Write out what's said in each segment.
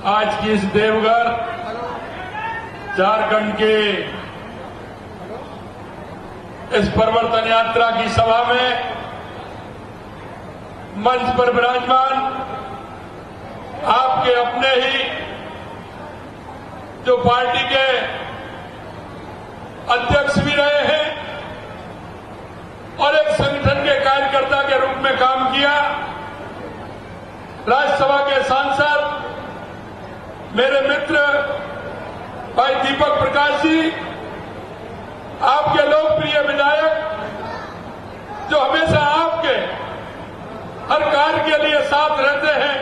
आज की इस देवघर झारखंड के इस परिवर्तन यात्रा की सभा में मंच पर विराजमान आपके अपने ही जो पार्टी के अध्यक्ष भी रहे हैं और एक संगठन के कार्यकर्ता के रूप में काम किया, राज्यसभा के सांसद मेरे मित्र भाई दीपक प्रकाश जी, आपके लोकप्रिय विधायक जो हमेशा आपके हर कार्य के लिए साथ रहते हैं,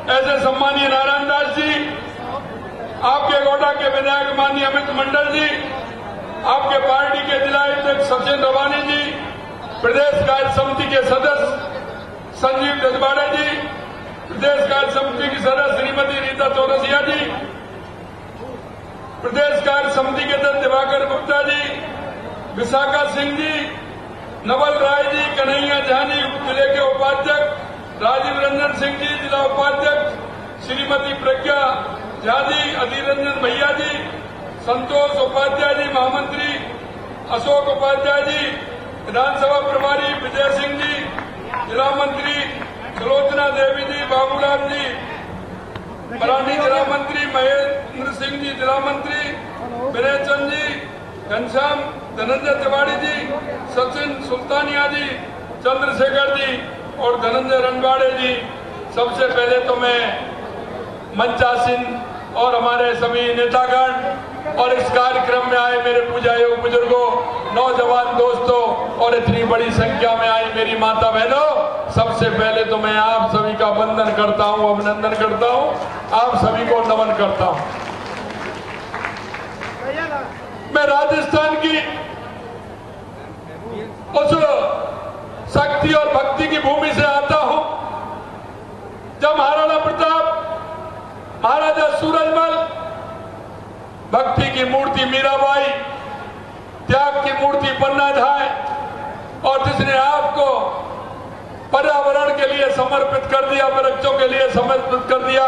ऐसे सम्मानीय नारायण दास जी, आपके गोड्डा के विधायक माननीय अमित मंडल जी, आपके पार्टी के जिला अध्यक्ष सचिन रवानी जी, प्रदेश कार्य समिति के सदस्य संजीव जजवाड़े जी, प्रदेश कार्य समिति की सदस्य श्रीमती रीता चौरसिया जी, प्रदेश कार्य समिति के अध्यक्ष दिवाकर गुप्ता जी, विशाखा सिंह जी, नवल राय जी, कन्हैया झा जी, जिले के उपाध्यक्ष राजीव रंजन सिंह जी, जिला उपाध्यक्ष श्रीमती प्रज्ञा झा जी, अधीर रंजन भैया जी, संतोष उपाध्याय जी, महामंत्री अशोक उपाध्याय जी, विधानसभा प्रभारी विजय सिंह जी, जिला मंत्री सुलोचना देवी जी, बाबूलाल जी, मराठी जिला मंत्री महेंद्र सिंह जी, जिला मंत्री विनय चंद जी, घनश्याम धनंजय तिवारी जी, सचिन सुल्तानिया जी, चंद्रशेखर जी और धनंजय रनवाड़े जी। सबसे पहले तो मैं मंचासीन और हमारे सभी नेतागण और इस कार्यक्रम में आए मेरे पूज्य बुजुर्गों, नौजवान दोस्तों और इतनी बड़ी संख्या में आई मेरी माता बहनों, सबसे पहले तो मैं आप सभी का वंदन करता हूं, अभिनंदन करता हूं, आप सभी को नमन करता हूं। मैं राजस्थान की उस शक्ति और भक्ति की भूमि से आता हूं जब महाराणा प्रताप, महाराजा सूरजमल, भक्ति की मूर्ति मीराबाई, त्याग की मूर्ति पन्ना धाय और जिसने आपको पर्यावरण के लिए समर्पित कर दिया, वृक्षों के लिए समर्पित कर दिया,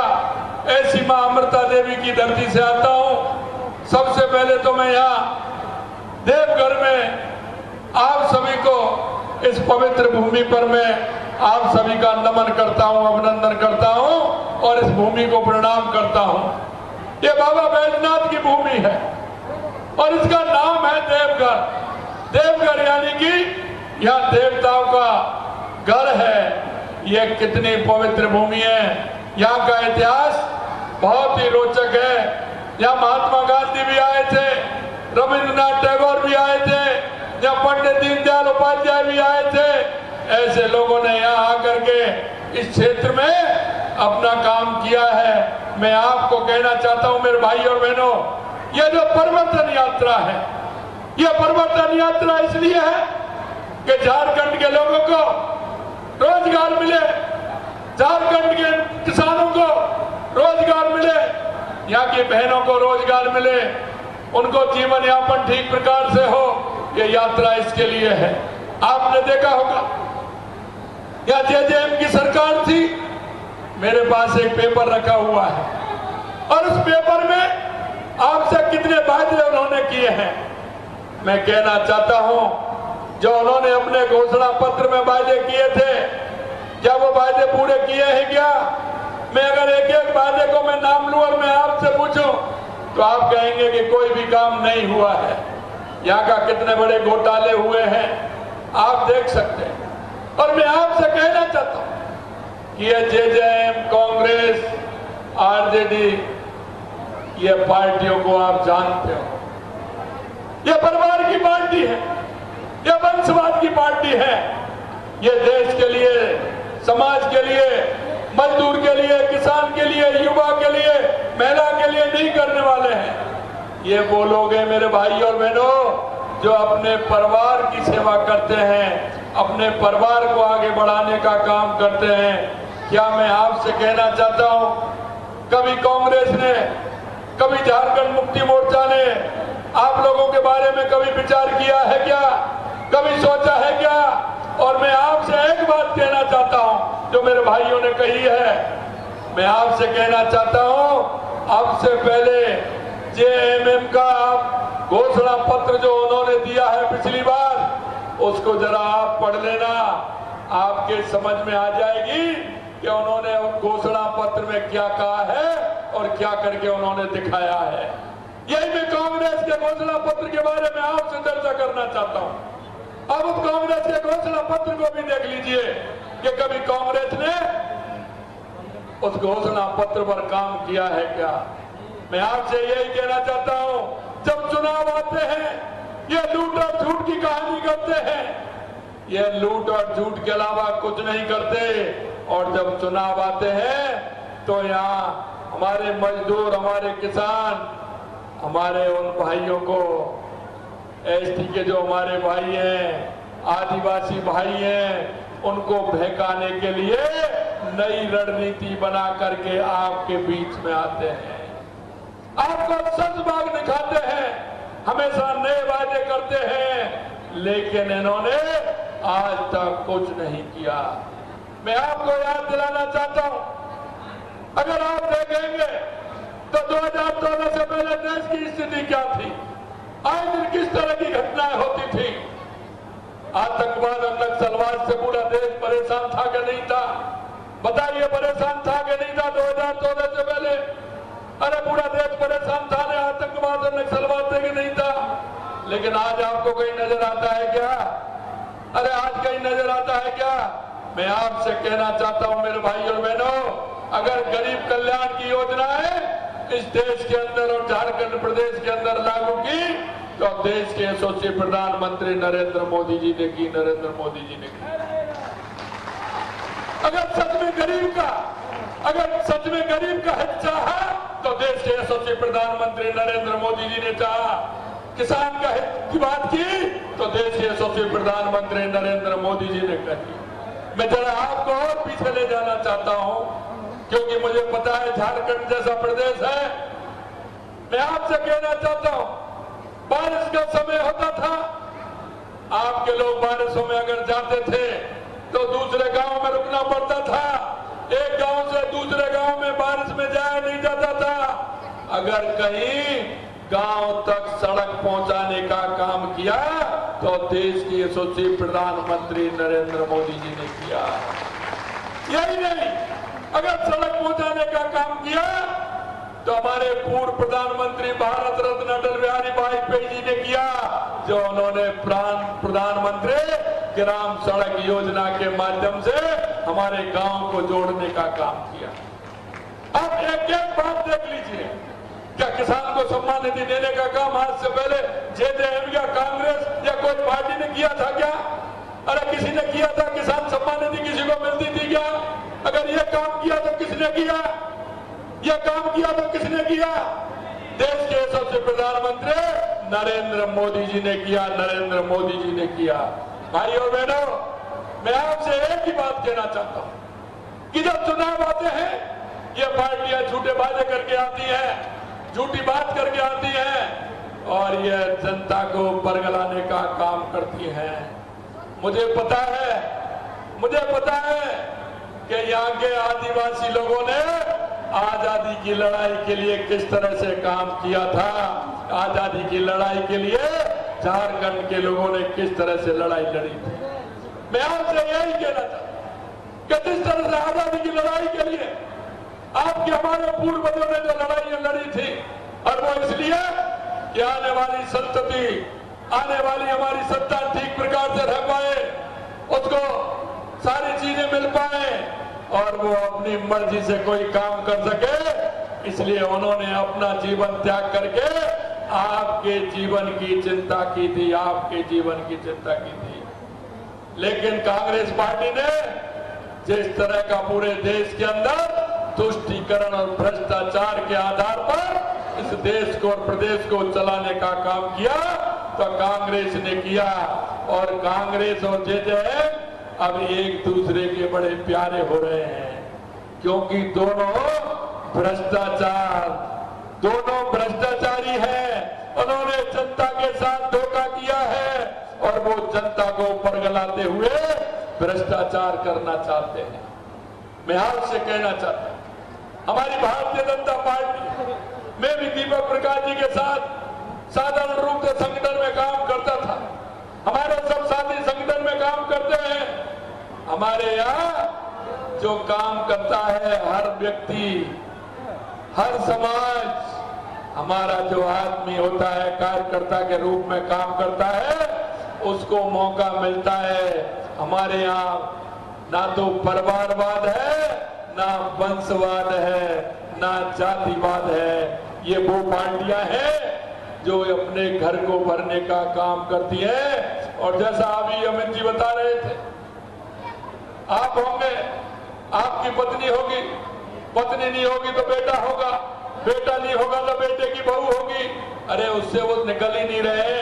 ऐसी मां अमृता देवी की धरती से आता हूं। सबसे पहले तो मैं यहाँ देवघर में आप सभी को, इस पवित्र भूमि पर मैं आप सभी का नमन करता हूं, अभिनंदन करता हूं और इस भूमि को प्रणाम करता हूं। ये बाबा बैजनाथ की भूमि है और इसका नाम है देवघर। देवघर यानी कि यह देवताओं का घर है। यह कितनी पवित्र भूमि है। यहाँ का इतिहास बहुत ही रोचक है। यहाँ महात्मा गांधी भी आए थे, रविंद्रनाथ टैगोर भी आए थे, यहाँ पंडित दीनदयाल उपाध्याय भी आए थे। ऐसे लोगों ने यहाँ आकर के इस क्षेत्र में अपना काम किया है। मैं आपको कहना चाहता हूं मेरे भाई और बहनों, यह जो परिवर्तन यात्रा है, यह परिवर्तन यात्रा इसलिए है कि झारखंड के लोगों को रोजगार मिले, झारखंड के किसानों को रोजगार मिले, यहाँ की बहनों को रोजगार मिले, उनको जीवन यापन ठीक प्रकार से हो। ये यात्रा इसके लिए है। आपने देखा होगा या जेजेएम की सरकार थी, मेरे पास एक पेपर रखा हुआ है और उस पेपर में आपसे कितने वादे उन्होंने किए हैं। मैं कहना चाहता हूं, जो उन्होंने अपने घोषणा पत्र में वादे किए थे, क्या वो वादे पूरे किए हैं क्या? मैं अगर एक एक वादे को मैं नाम लूं और मैं आपसे पूछूं तो आप कहेंगे कि कोई भी काम नहीं हुआ है। यहाँ का कितने बड़े घोटाले हुए हैं आप देख सकते हैं। और मैं आपसे कहना चाहता हूं कि ये जेजेएम, कांग्रेस, आरजेडी, ये पार्टियों को आप जानते हो, ये परिवार की पार्टी है, ये वंशवाद की पार्टी है। ये देश के लिए, समाज के लिए, मजदूर के लिए, किसान के लिए, युवा के लिए, महिला के लिए नहीं करने वाले हैं। ये वो लोग हैं मेरे भाई और बहनों जो अपने परिवार की सेवा करते हैं, अपने परिवार को आगे बढ़ाने का काम करते हैं। क्या मैं आपसे कहना चाहता हूं, कभी कांग्रेस ने, कभी झारखंड मुक्ति मोर्चा ने आप लोगों के बारे में कभी विचार किया है क्या? कभी सोचा है क्या? और मैं आपसे एक बात कहना चाहता हूं जो मेरे भाइयों ने कही है, मैं आपसे कहना चाहता हूं अब से पहले जेएमएम का घोषणा पत्र जो उन्होंने दिया है पिछली बार, उसको जरा आप पढ़ लेना, आपके समझ में आ जाएगी कि उन्होंने घोषणा पत्र में क्या कहा है और क्या करके उन्होंने दिखाया है। यही मैं कांग्रेस के घोषणा पत्र के बारे में आपसे चर्चा करना चाहता हूं। अब उस कांग्रेस के घोषणा पत्र को भी देख लीजिए कि कभी कांग्रेस ने उस घोषणा पत्र पर काम किया है क्या। मैं आपसे यही कहना चाहता हूं, जब चुनाव आते हैं ये लूट और झूठ की कहानी करते हैं, ये लूट और झूठ के अलावा कुछ नहीं करते। और जब चुनाव आते हैं तो यहाँ हमारे मजदूर, हमारे किसान, हमारे उन भाइयों को, एसटी के जो हमारे भाई हैं, आदिवासी भाई हैं, उनको बहकाने के लिए नई रणनीति बना करके आपके बीच में आते हैं, आपको सच बाग दिखाते हैं, हमेशा नए वादे करते हैं, लेकिन इन्होंने आज तक कुछ नहीं किया। मैं आपको याद दिलाना चाहता हूं, अगर आप देखेंगे तो 2014 से पहले देश की स्थिति क्या थी, आए दिन किस तरह की घटनाएं होती थी। आतंकवाद और नक्सलवाद से पूरा देश परेशान था कि नहीं था? बताइए, परेशान था कि नहीं था 2014 से पहले? अरे पूरा देश परेशान था ना आतंकवाद और नक्सलवाद से कि नहीं था? लेकिन आज आपको कहीं नजर आता है क्या? अरे आज कहीं नजर आता है क्या? मैं आपसे कहना चाहता हूं मेरे भाई और बहनों, अगर गरीब कल्याण की योजनाएं इस देश के अंदर और झारखंड प्रदेश के अंदर लागू की तो देश के यशस्वी प्रधानमंत्री नरेंद्र मोदी जी ने की, नरेंद्र मोदी जी ने की। अगर सच में गरीब का हित चाहा तो देश के यशस्वी प्रधानमंत्री नरेंद्र मोदी जी ने चाहा। किसान का हित की बात की तो देश के यशस्वी प्रधानमंत्री नरेंद्र मोदी जी ने कही। मैं जरा आपको और पीछे ले जाना चाहता हूं, क्योंकि मुझे पता है झारखंड जैसा प्रदेश है। मैं आपसे कहना चाहता हूं, बारिश का समय होता था, आपके लोग बारिशों में अगर जाते थे तो दूसरे गांव में रुकना पड़ता था, एक गांव से दूसरे गांव में बारिश में जाया नहीं जाता था। अगर कहीं गांव तक सड़क पहुंचाने का काम किया तो देश के यशस्वी प्रधानमंत्री नरेंद्र मोदी जी ने किया। यही नहीं, अगर सड़क पहुंचाने का काम किया तो हमारे पूर्व प्रधानमंत्री भारत रत्न अटल बिहारी वाजपेयी जी ने किया, जो उन्होंने प्रधानमंत्री ग्राम सड़क योजना के माध्यम से हमारे गांव को जोड़ने का काम किया। अब एक एक बात देख लीजिए, क्या किसान को सम्मान निधि देने का काम आज से पहले जेजेएम या कांग्रेस या कोई पार्टी ने किया था क्या? अरे किसी ने किया था? किसान सम्मान निधि किसी को मिलती थी क्या? अगर ये काम किया तो किसने किया? ये काम किया तो किसने किया? देश के यशस्वी प्रधानमंत्री नरेंद्र मोदी जी ने किया, नरेंद्र मोदी जी ने किया। भाइयों बहनों, मैं आपसे एक ही बात कहना चाहता हूं कि जब चुनाव आते हैं ये पार्टियां झूठे वादे करके आती हैं, झूठी बात करके आती हैं और ये जनता को बरगलाने का काम करती हैं। मुझे पता है कि यहाँ के आदिवासी लोगों ने आजादी की लड़ाई के लिए किस तरह से काम किया था, आजादी की लड़ाई के लिए झारखंड के लोगों ने किस तरह से लड़ाई लड़ी थी। मैं आपसे यही कहना चाहता हूं कि जिस तरह से आजादी की लड़ाई के लिए आपके हमारे पूर्वजों ने जो लड़ाइयां लड़ी थी, और वो इसलिए कि आने वाली संतति, आने वाली हमारी सत्ता ठीक प्रकार से रह पाए, उसको सारी चीजें मिल पाए और वो अपनी मर्जी से कोई काम कर सके, इसलिए उन्होंने अपना जीवन त्याग करके आपके जीवन की चिंता की थी, आपके जीवन की चिंता की थी। लेकिन कांग्रेस पार्टी ने जिस तरह का पूरे देश के अंदर तुष्टीकरण और भ्रष्टाचार के आधार पर इस देश को और प्रदेश को चलाने का काम किया, तो कांग्रेस ने किया। और कांग्रेस और जेजेएम अब एक दूसरे के बड़े प्यारे हो रहे हैं, क्योंकि दोनों भ्रष्टाचारी हैं। उन्होंने जनता के साथ धोखा किया है और वो जनता को बरगलाते हुए भ्रष्टाचार करना चाहते हैं। मैं आपसे कहना चाहता हूं, हमारी भारतीय जनता पार्टी साधारण रूप से संगठन में काम करता था। हमारे सब साथी संगठन में काम करते हैं। हमारे यहाँ जो काम करता है हर व्यक्ति, हर समाज, हमारा जो आदमी होता है कार्यकर्ता के रूप में काम करता है, उसको मौका मिलता है। हमारे यहाँ ना तो परिवारवाद है, ना वंशवाद है, ना जातिवाद है। ये वो पार्टियां हैं जो अपने घर को भरने का काम करती है। और जैसा अभी अमित जी बता रहे थे, आप होंगे, आपकी पत्नी होगी, पत्नी नहीं होगी तो बेटा होगा, बेटा नहीं होगा तो बेटे की बहू होगी। अरे उससे वो निकल ही नहीं रहे।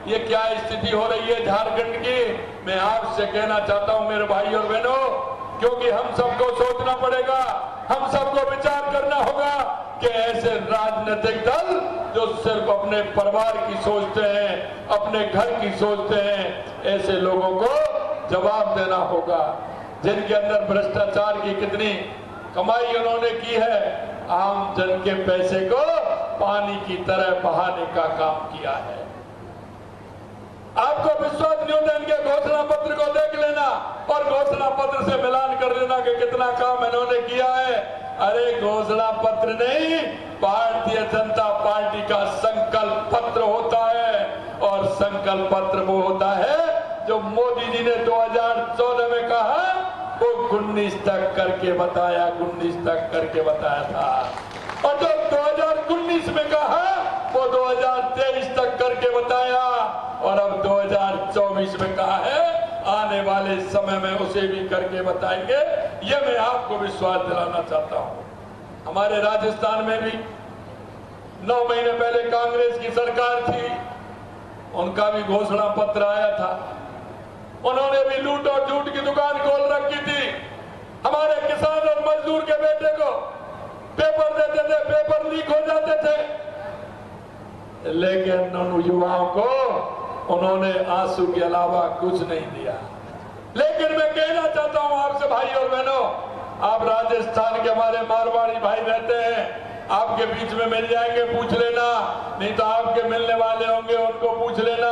ये क्या स्थिति हो रही है झारखंड की। मैं आपसे कहना चाहता हूं मेरे भाई और बहनों, क्योंकि हम सबको सोचना पड़ेगा, हम सबको विचार करना होगा कि ऐसे राजनीतिक दल जो सिर्फ अपने परिवार की सोचते हैं, अपने घर की सोचते हैं, ऐसे लोगों को जवाब देना होगा। जिनके अंदर भ्रष्टाचार की कितनी कमाई उन्होंने की है, आम जन के पैसे को पानी की तरह बहाने का काम किया है। आपको विश्वास नहीं होता, इनके घोषणा पत्र को देख लेना और घोषणा पत्र से मिलान कर लेना कि कितना काम इन्होंने किया है। अरे घोषणा पत्र नहीं, भारतीय जनता पार्टी का संकल्प पत्र होता है। और संकल्प पत्र वो होता है जो मोदी जी ने 2014 में कहा, वो 19 तक करके बताया, 19 तक करके बताया था। और जो 2019 में कहा, वो 2023 तक करके बताया। और अब 2024 में कहा है, आने वाले समय में उसे भी करके बताएंगे। ये मैं आपको विश्वास दिलाना चाहता हूं। हमारे राजस्थान में भी 9 महीने पहले कांग्रेस की सरकार थी, उनका भी घोषणा पत्र आया था। उन्होंने भी लूट और झूठ की दुकान खोल रखी थी। हमारे किसान और मजदूर के बेटे को पेपर देते थे, पेपर लीक हो जाते थे, लेकिन उन युवाओं को उन्होंने आंसू के अलावा कुछ नहीं दिया। लेकिन मैं कहना चाहता हूं आपसे भाई और बहनों, आप राजस्थान के हमारे मारवाड़ी भाई रहते हैं, आपके बीच में मिल जाएंगे, पूछ लेना, नहीं तो आपके मिलने वाले होंगे, उनको पूछ लेना।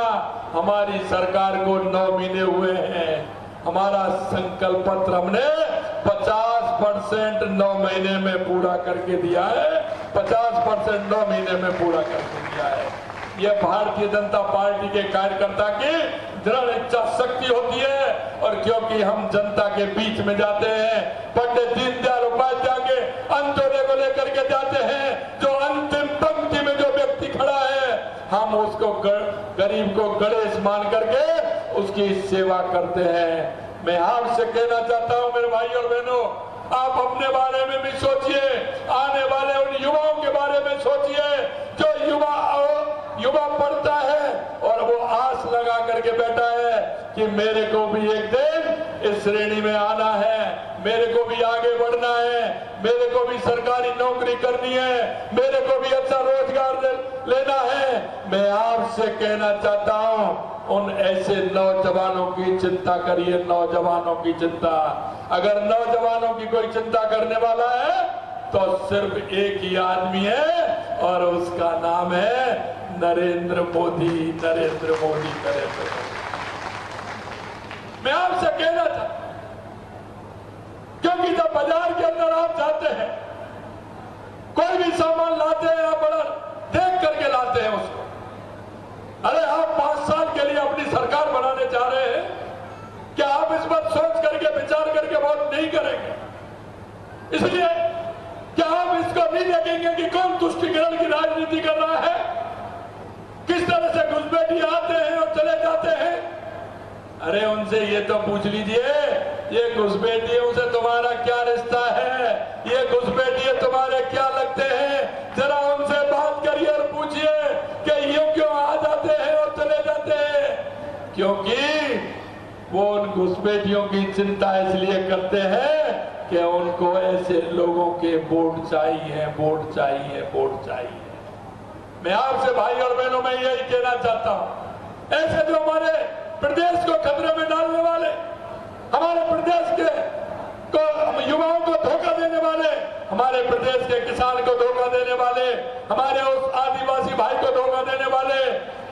हमारी सरकार को 9 महीने हुए हैं। हमारा संकल्प पत्र हमने 50% 9 महीने में पूरा करके दिया है। 50% 9 महीने में पूरा करके दिया है। ये भारतीय जनता पार्टी के कार्यकर्ता की दृढ़ इच्छा शक्ति होती है। और क्योंकि हम जनता के बीच में जाते हैं, पंडित दीनदयाल उपाध्याय के अंत्योदय को लेकर के जाते हैं, जो अंतिम पंक्ति में जो व्यक्ति खड़ा है, हम उसको गरीब को गणेश मान करके उसकी सेवा करते हैं। मैं आपसे कहना चाहता हूं मेरे भाई और बहनों, आप अपने बारे में भी सोचिए, आने वाले उन युवाओं के बारे में सोचिए जो युवा पढ़ता है और वो आस लगा करके बैठा है कि मेरे को भी एक दिन इस श्रेणी में आना है, मेरे को भी आगे बढ़ना है, मेरे को भी सरकारी नौकरी करनी है, मेरे को भी अच्छा रोजगार लेना है। मैं आपसे कहना चाहता हूं, उन ऐसे नौजवानों की चिंता करिए, नौजवानों की चिंता। अगर नौजवानों की कोई चिंता करने वाला है तो सिर्फ एक ही आदमी है और उसका नाम है नरेंद्र मोदी। नरेंद्र मोदी, नरेंद्र मोदी। मैं आपसे कहना था, क्योंकि जब बाजार के अंदर आप जाते हैं, कोई भी सामान लाते हैं, आप बड़ा देख करके लाते हैं उसको। अरे आप 5 साल के लिए अपनी सरकार बनाने जा रहे हैं, क्या आप इस बात सोच करके विचार करके वोट नहीं करेंगे? इसलिए क्या आप इसको नहीं देखेंगे कि कौन तुष्टिकरण की राजनीति कर रहा है, किस तरह से घुसपैठी आते हैं और चले जाते हैं? अरे उनसे ये तो पूछ लीजिए, ये घुसपैठियों से तुम्हारा क्या रिश्ता है, ये घुसपैठिए तुम्हारे क्या लगते हैं? जरा उनसे बात करिए और पूछिए कि ये क्यों आ जाते हैं और चले जाते हैं। क्योंकि वो उन घुसपैठियों की चिंता इसलिए करते हैं कि उनको ऐसे लोगों के वोट चाहिए, वोट चाहिए, वोट चाहिए। मैं आपसे भाई और बहनों में यही कहना चाहता हूं, ऐसे जो हमारे प्रदेश को खतरे में डालने वाले, हमारे प्रदेश के युवाओं को धोखा देने वाले, हमारे प्रदेश के किसान को धोखा देने वाले, हमारे उस आदिवासी भाई को धोखा देने वाले,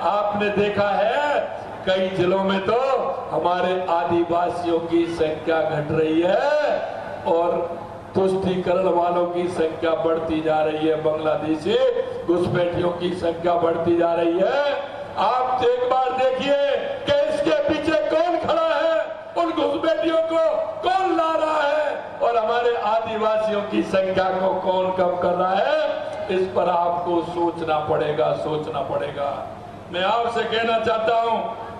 आपने देखा है कई जिलों में तो हमारे आदिवासियों की संख्या घट रही है और तुष्टीकरण वालों की संख्या बढ़ती जा रही है, बांग्लादेशी घुसपैठियों की संख्या बढ़ती जा रही है। आप एक बार देखिए कि इसके पीछे कौन खड़ा है, उन घुसपैठियों को कौन ला रहा है और हमारे आदिवासियों की संख्या को कौन कम कर रहा है। इस पर आपको सोचना पड़ेगा। मैं आपसे कहना चाहता हूं,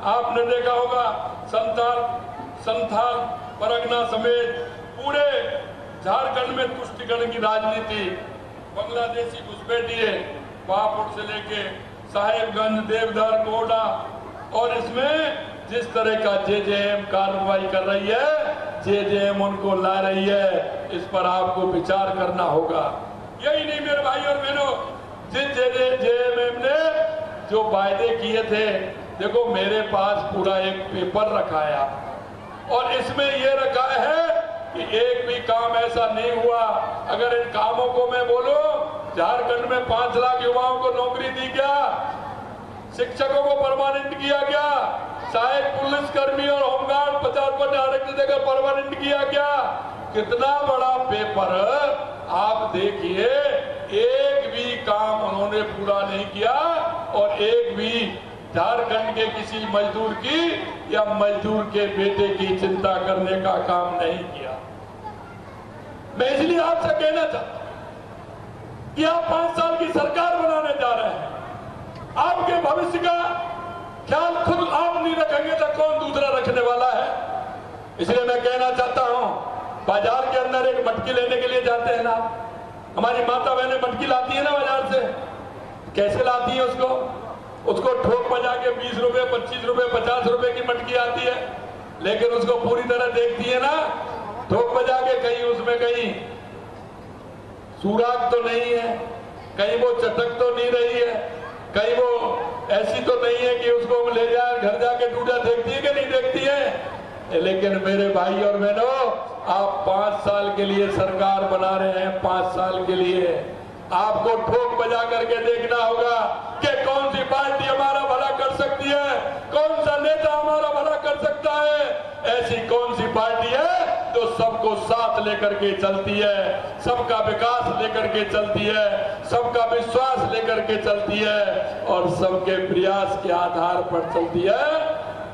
आपने देखा होगा संथाल परगना समेत पूरे झारखंड में तुष्टीकरण की राजनीति, बांग्लादेशी घुसपैठिए पापुड़ से लेके साहेबगंज, देवधर, गोडा और इसमें जिस तरह का जेजेएम कार्रवाई कर रही है, जेजेएम उनको ला रही है, इस पर आपको विचार करना होगा। यही नहीं मेरे भाई और बहनों, जिस जेजेएम ने जो वायदे किए थे, देखो मेरे पास पूरा एक पेपर रखाया और इसमें यह रखा है कि एक भी काम ऐसा नहीं हुआ। अगर इन कामों को मैं बोलूं, झारखंड में 5 लाख युवाओं को नौकरी दी गया, शिक्षकों को परमानेंट किया गया, सहायक पुलिसकर्मी और होमगार्ड 50% आरक्षण देकर परमानेंट किया गया। कितना बड़ा पेपर, आप देखिए एक भी काम उन्होंने पूरा नहीं किया और एक भी झारखंड के किसी मजदूर की या मजदूर के बेटे की चिंता करने का काम नहीं किया। मैं इसलिए आपसे कहना चाहता हूं कि आप 5 साल की सरकार बनाने जा रहे हैं, आपके भविष्य का ख्याल खुद आप नहीं रखेंगे तो कौन दूसरा रखने वाला है। इसलिए मैं कहना चाहता हूं, बाजार के अंदर एक मटकी लेने के लिए जाते हैं ना, हमारी माता बहनें मटकी लाती है ना बाजार से, कैसे लाती है उसको ठोक बजा के 20 रुपए, 25 रुपए, 50 रुपए की मटकी आती है, लेकिन उसको पूरी तरह देखती है ना, ठोक बजा के कहीं उसमें कहीं सुराग तो नहीं है, कहीं वो चटक तो नहीं रही है, कहीं वो ऐसी तो नहीं है कि उसको ले जाए घर जाके टूटा, देखती है कि नहीं देखती है। लेकिन मेरे भाई और बहनों, आप 5 साल के लिए सरकार बना रहे हैं, 5 साल के लिए आपको ठोक बजा करके देखना होगा कि कौन सी पार्टी हमारा भला कर सकती है, कौन सा नेता हमारा भला कर सकता है। ऐसी कौन सी पार्टी है जो सबको साथ लेकर के चलती है, सबका विकास लेकर के चलती है, सबका विश्वास लेकर के चलती है और सबके प्रयास के आधार पर चलती है।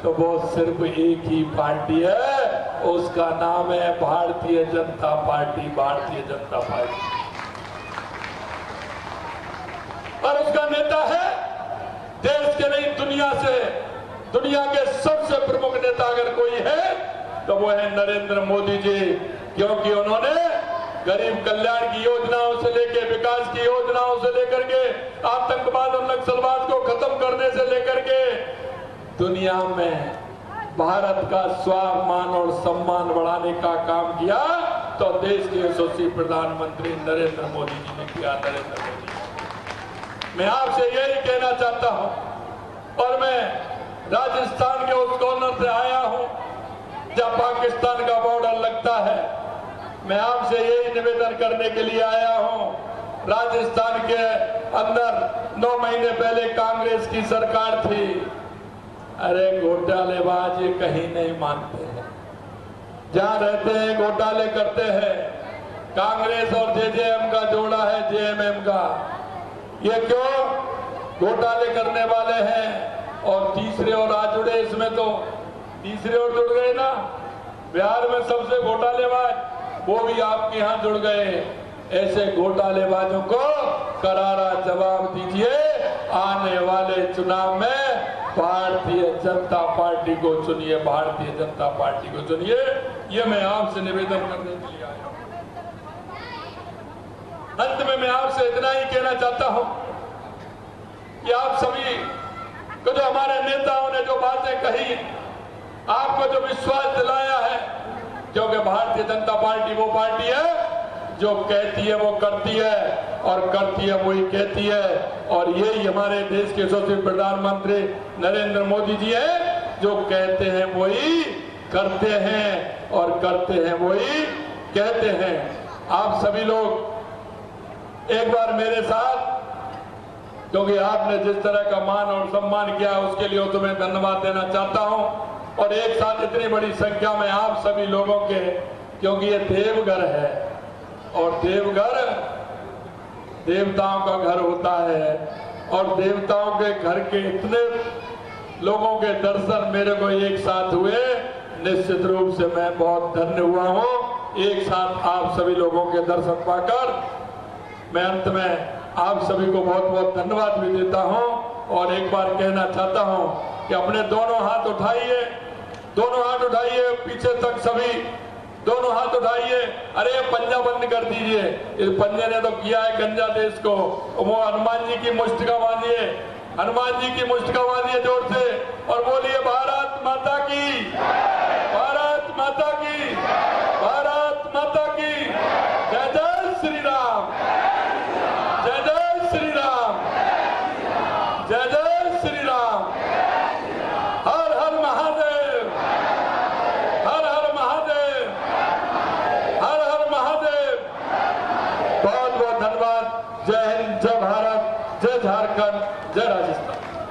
तो वो सिर्फ एक ही पार्टी है, उसका नाम है भारतीय जनता पार्टी। भारतीय जनता पार्टी और उसका नेता है देश के नहीं दुनिया के सबसे प्रमुख नेता अगर कोई है तो वो है नरेंद्र मोदी जी, क्योंकि उन्होंने गरीब कल्याण की योजनाओं से लेकर विकास की योजनाओं से लेकर के आतंकवाद और नक्सलवाद को खत्म करने से लेकर के दुनिया में भारत का स्वाभिमान और सम्मान बढ़ाने का काम किया, तो देश के यशस्वी प्रधानमंत्री नरेंद्र मोदी जी ने किया। नरेंद्र मोदी, मैं आपसे यही कहना चाहता हूं और मैं राजस्थान के उस कॉर्नर से आया हूं जहां पाकिस्तान का बॉर्डर लगता है। मैं आपसे यही निवेदन करने के लिए आया हूं, राजस्थान के अंदर 9 महीने पहले कांग्रेस की सरकार थी। अरे घोटालेबाज ये कहीं नहीं मानते हैं, जहां रहते हैं घोटाले करते हैं। कांग्रेस और जेजेएम का जोड़ा है, जेएमएम का। ये क्यों घोटाले करने वाले हैं और तीसरे और आ जुड़े, इसमें तो तीसरे और जुड़ गए ना। बिहार में सबसे घोटालेबाज वो भी आपके यहां जुड़ गए। ऐसे घोटालेबाजों को करारा जवाब दीजिए। आने वाले चुनाव में भारतीय जनता पार्टी को चुनिए, भारतीय जनता पार्टी को चुनिए। ये मैं आपसे निवेदन करने के लिए आया हूं। अंत में मैं आपसे इतना ही कहना चाहता हूं कि आप सभी को, जो हमारे नेताओं ने जो बातें कही, आपको जो विश्वास दिलाया है, क्योंकि भारतीय जनता पार्टी वो पार्टी है जो कहती है वो करती है और करती है वही कहती है। और यही हमारे देश के यशस्वी प्रधानमंत्री नरेंद्र मोदी जी है, जो कहते हैं वही करते हैं और करते हैं वही कहते हैं। आप सभी लोग एक बार मेरे साथ क्योंकि आपने जिस तरह का मान और सम्मान किया उसके लिए तुम्हें धन्यवाद देना चाहता हूं। और एक साथ इतनी बड़ी संख्या में आप सभी लोगों के, क्योंकि ये देवघर है और देवघर देवताओं का घर होता है और देवताओं के घर के इतने लोगों के दर्शन मेरे को एक साथ हुए, निश्चित रूप से मैं बहुत धन्य हुआ हूं। एक साथ आप सभी लोगों के दर्शन पाकर मैं अंत में आप सभी को बहुत बहुत धन्यवाद भी देता हूं। और एक बार कहना चाहता हूं कि अपने दोनों हाथ उठाइए, दोनों हाथ उठाइए पीछे तक, सभी दोनों हाथ उठाइए। अरे पंजा बंद कर दीजिए, इस पंजे ने तो किया है गंजा देश को। वो हनुमान जी की मुष्टिका बांधिए, हनुमान जी की मुष्टिका बांधिए जोर से और बोलिए भारत माता की, भारत माता की, भारत माता की। जय जय श्री राम, जय जय श्री राम, जय जय श्री राम। हर हर महादेव, हर हर महादेव, हर हर महादेव। बहुत बहुत धन्यवाद। जय हिंद, जय भारत, जय झारखंड, जय राजस्थान।